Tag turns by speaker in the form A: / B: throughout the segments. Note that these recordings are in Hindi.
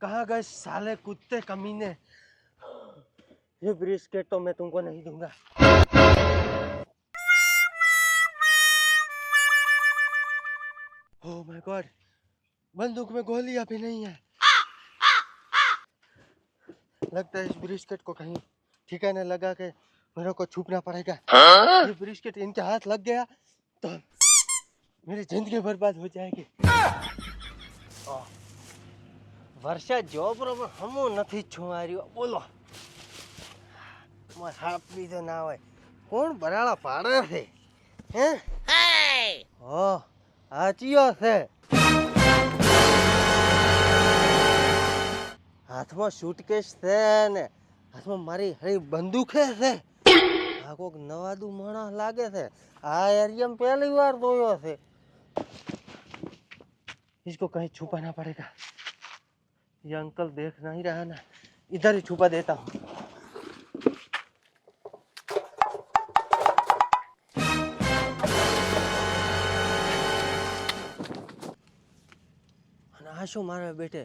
A: कहाँ गए साले कुत्ते कमीने। ये ब्रिस्केट तो मैं तुमको नहीं दूंगा। ओह माय गॉड, बंदूक में गोली अभी नहीं है। लगता है इस ब्रिस्केट को कहीं ठिकाने लगा के मेरे को छुपना पड़ेगा। ये ब्रिस्केट इनके हाथ लग गया तो मेरी जिंदगी बर्बाद हो जाएगी। वर्षा जॉब बराबर हमो નથી છુંવાર્યો બોલો માર હાપ બીજો ના હોય કોણ બરાળા પાડે છે હે ઓ આચિયો છે હાથમાં सूटकेस છે ને હાથમાં મારી હરી બંદૂક છે આ કોક નવાદુ માણસ લાગે છે આ એરિયામાં પહેલી વાર જોયો છે इसको कहीं छुपाना पड़ेगा ये अंकल देख नहीं रहा ना इधर ही छुपा देता हूँ शू मारा बेटे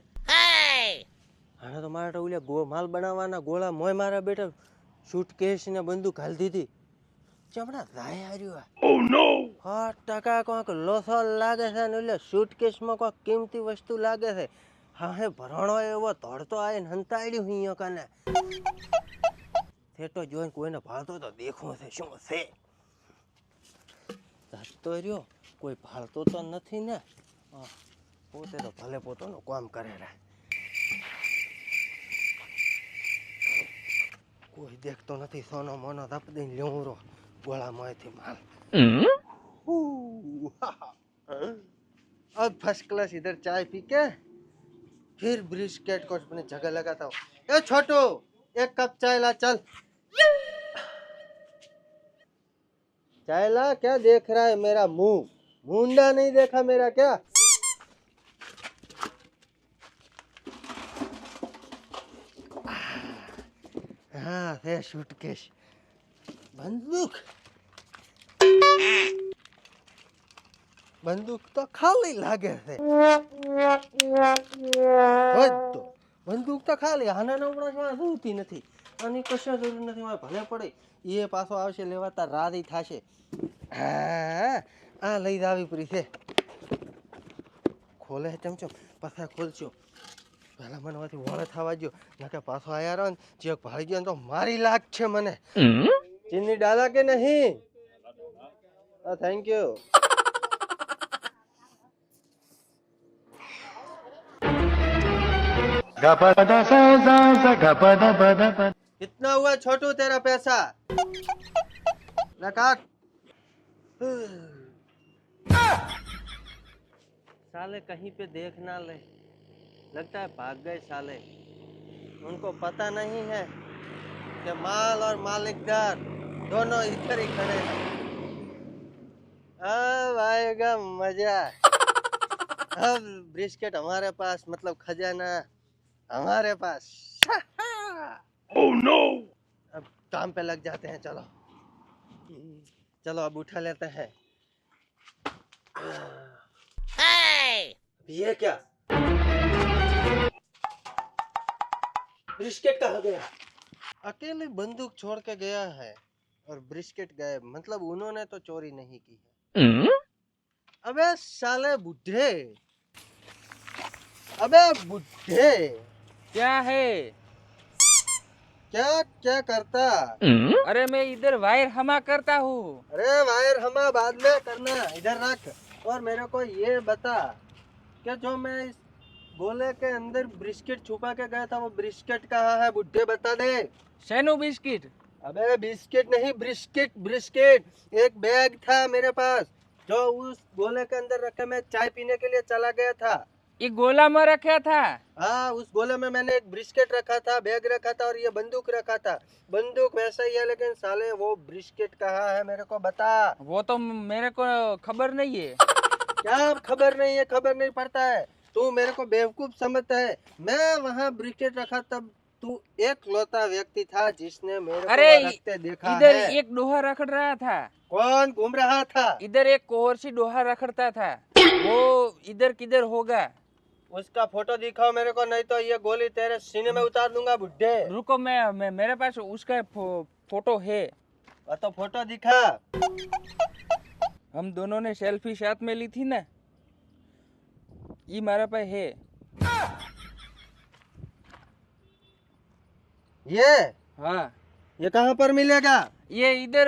A: हाँ तो मारा तो माल बनावाना गोला मोय मारा बेटे सूटकेस ने बंदूक हाल दी थी चमड़ा राय हार्यो ओह नो 8% कोक लोसो लागे छे ने એટલે सूटकेस में कोक कीमती वस्तु लागे छे हाँ हे भरणो एवो तोड़तो आए हंताड्यो हियो कने थेटो जोइन कोઈને ભાળતો તો દેખો છે શું છે તો રહ્યો કોઈ ભાળતો તો નથી ને પોતે તો ભલે પોતાનું કામ કરે રે કોઈ દેખતો નથી સોનો મોનો ધપ દઈને લેવું રો गोला मोए थी माल अब फर्स्ट क्लास इधर चाय पी के फिर ब्रिस्केट को अपने जगह लगाता हूँ ए छोटू एक कप चाय ला चल चाय ला क्या देख रहा है मेरा मुंह मुंडा नहीं देखा मेरा क्या हाँ है सूटकेस बंदूक बंदूक तो खाली लागे છે તો બંદૂક તો ખાલી આના નવડા માં જોતી નથી અને કશા જરૂર નથી માં ભલે પડે એ પાછો આવશે લેવાતા રાદી થાશે હા આ લઈ જાવી પડી છે ખોલે ચમચમ પાછા ખોલજો પહેલા મને વાથી વળ થવા જો નકે પાછો આયા રહો જે ભાઈ ગયો તો મારી લાગ છે મને चीनी डाला के नहीं थैंक यू कितना हुआ छोटू तेरा पैसा रखा साले कहीं पे देख ना ले लगता है भाग गए साले उनको पता नहीं है कि माल और मालिकदार दोनों इधर ही खड़े हैं अब आएगा मजा अब ब्रिस्केट हमारे पास मतलब खजाना हमारे पास ओह नो अब काम पे लग जाते हैं चलो चलो अब उठा लेते हैं ये क्या ब्रिस्केट कहाँ गया अकेले बंदूक छोड़ के गया है और ब्रिस्केट गए मतलब उन्होंने तो चोरी नहीं की है अबे साले बुढ़े अबे बुढ़े
B: क्या है
A: क्या क्या करता
B: अरे मैं इधर वायर हमा करता हूँ
A: अरे वायर हमा बाद में करना इधर रख और मेरे को ये बता कि जो मैं इस गोले के अंदर ब्रिस्केट छुपा के गया था वो ब्रिस्केट कहाँ है बुढ़े बता दे
B: शेनु बिस्किट
A: अबे बिस्किट नहीं ब्रिस्केट ब्रिस्केट एक बैग था मेरे पास जो उस गोले के अंदर रखे मैं चाय पीने के लिए चला गया था
B: ये गोला में रखा था
A: हाँ उस गोले में मैंने एक ब्रिस्केट रखा था बैग रखा था और ये बंदूक रखा था बंदूक वैसा ही है लेकिन साले वो ब्रिस्केट कहाँ है मेरे को बता
B: वो तो मेरे को खबर नहीं है
A: क्या खबर नहीं है खबर नहीं पड़ता है तू मेरे को बेवकूफ समझता है मैं वहाँ ब्रिस्केट रखा तब तू एक लौता व्यक्ति था जिसने मेरे को रखते देखा
B: इधर
A: है
B: एक डोहा रखड़ रहा था
A: कौन घूम रहा था
B: इधर एक कोहरसी डोहा रखड़ता था वो इधर किधर होगा
A: उसका फोटो दिखाओ मेरे को, नहीं तो ये गोली तेरे सीने में उतार दूंगा बुड्ढे।
B: रुको, मैं मेरे पास उसका फोटो है।
A: तो फोटो दिखा।
B: हम दोनों ने सेल्फी साथ में ली थी ना, ये मेरे पास है।
A: ये
B: हाँ,
A: ये कहाँ पर मिलेगा?
B: ये इधर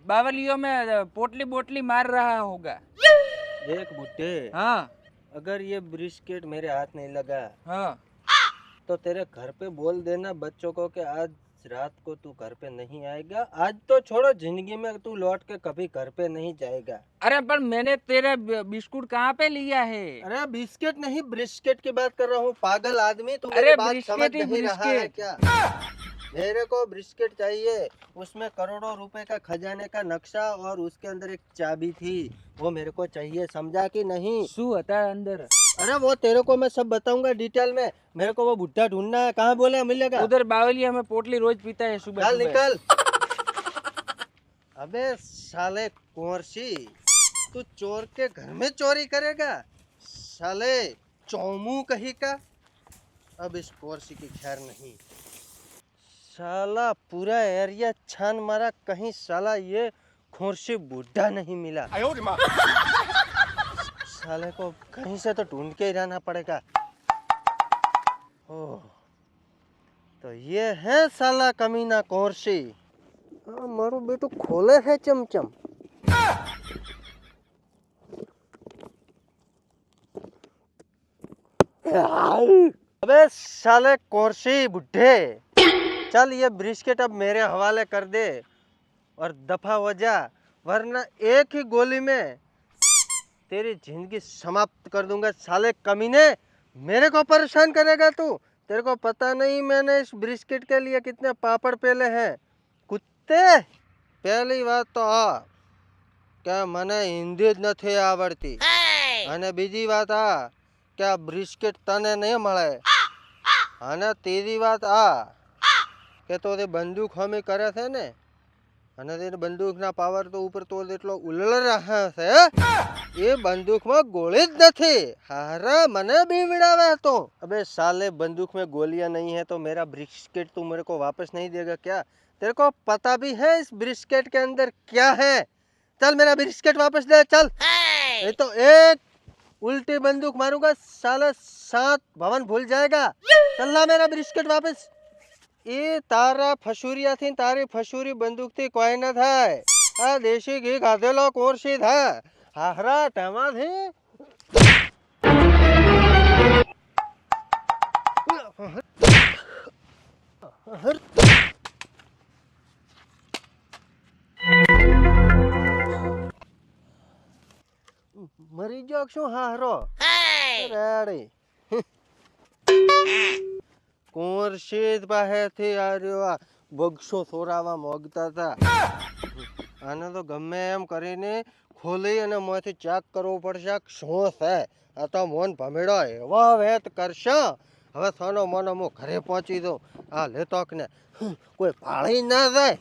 B: बावलियों में पोटली बोटली मार रहा होगा।
A: देख बुड्ढे,
B: हाँ
A: अगर ये ब्रिस्केट मेरे हाथ नहीं लगा
B: हाँ,
A: तो तेरे घर पे बोल देना बच्चों को कि आज रात को तू घर पे नहीं आएगा। आज तो छोड़ो, जिंदगी में तू लौट के कभी घर पे नहीं जाएगा।
B: अरे पर मैंने तेरा बिस्कुट कहाँ पे लिया है?
A: अरे बिस्किट नहीं, ब्रिस्केट की बात कर रहा हूँ पागल आदमी। तू
B: अरे
A: मेरी बात
B: ब्रिस्केट
A: समझ
B: ही
A: नहीं रहा है
B: ब्रिस्केट।
A: क्या? मेरे को ब्रिस्केट चाहिए, उसमें करोड़ों रुपए का खजाने का नक्शा और उसके अंदर एक चाबी थी, वो मेरे को चाहिए, समझा कि नहीं?
B: શું હતા અંદર?
A: अरे वो तेरे को मैं सब बताऊंगा डिटेल में। मेरे को वो बुड्ढा ढूंढना है, कहाँ बोले मिलेगा?
B: उधर बावलिया में पोटली रोज पीता है सुबह
A: चल
B: सुबह।
A: निकल। अबे साले कुंवरसी, तू चोर के घर में चोरी करेगा? साले चौमू कहीं का। अब इस कुंवरसी की खैर नहीं। साला पूरा एरिया छान मारा, कहीं साला ये खुर्सी बुड्ढा नहीं मिला। साले को कहीं से तो ढूंढ के ही रहना पड़ेगा। ओह, तो ये है साला कमीना कुंवरसी। हाँ, मारो बेटो खोले है चमचम। अबे साले कुंवरसी बुड्ढे, चल ये ब्रिस्केट अब मेरे हवाले कर दे और दफा हो जा, वरना एक ही गोली में तेरी जिंदगी समाप्त कर दूंगा। साले कमीने, मेरे को परेशान करेगा तू? तेरे को पता नहीं मैंने इस ब्रिस्केट के लिए कितने पापड़ पेले हैं कुत्ते। पहली बात तो आ क्या मने हिंदी ज નથી આવડતી, અને બીજી વાત આ કે બ્રિસ્કેટ તને નહીં મળે, અને ત્રીજી વાત આ કે તો તે બંદૂક હમી કરે છે ને, અને તે બંદૂકના પાવર તો ઉપર તો એટલો ઉલળ રહ્યા છે, ये बंदूक में गोली ज नहीं। हारा मने बीवड़ावे तो। अबे साले बंदूक में गोलियां नहीं है तो मेरा ब्रिस्केट तू मेरे को वापस नहीं देगा क्या? तेरे को पता भी है इस ब्रिस्केट के अंदर क्या है? चल मेरा ब्रिस्केट वापस दे चल। नहीं तो एक उल्टी बंदूक मारूंगा साला 7 भवन भूल जाएगा। चल ला मेरा ब्रिस्केट वापस। ये तारा फसूरिया थी, तारी फसूरी बंदूक थी कोई न था। आ देशी घी खाधेलो कुंवरसी था। हाहरा टामा थे। मरी जाओ शू हाहरो रेडी कुंवरसी पासे थी आर्यो बगसो सोरावा मोगता था। आने तो गमे एम करीने खोली અને મોથી ચેક કરવું પડશે શું છે। આ તો મોન ભમેડો એવો વેત કરશે। હવે સોનો મોનો હું ઘરે પહોંચી દઉં। આ લેતો ને કોઈ ભાળી ના જાય।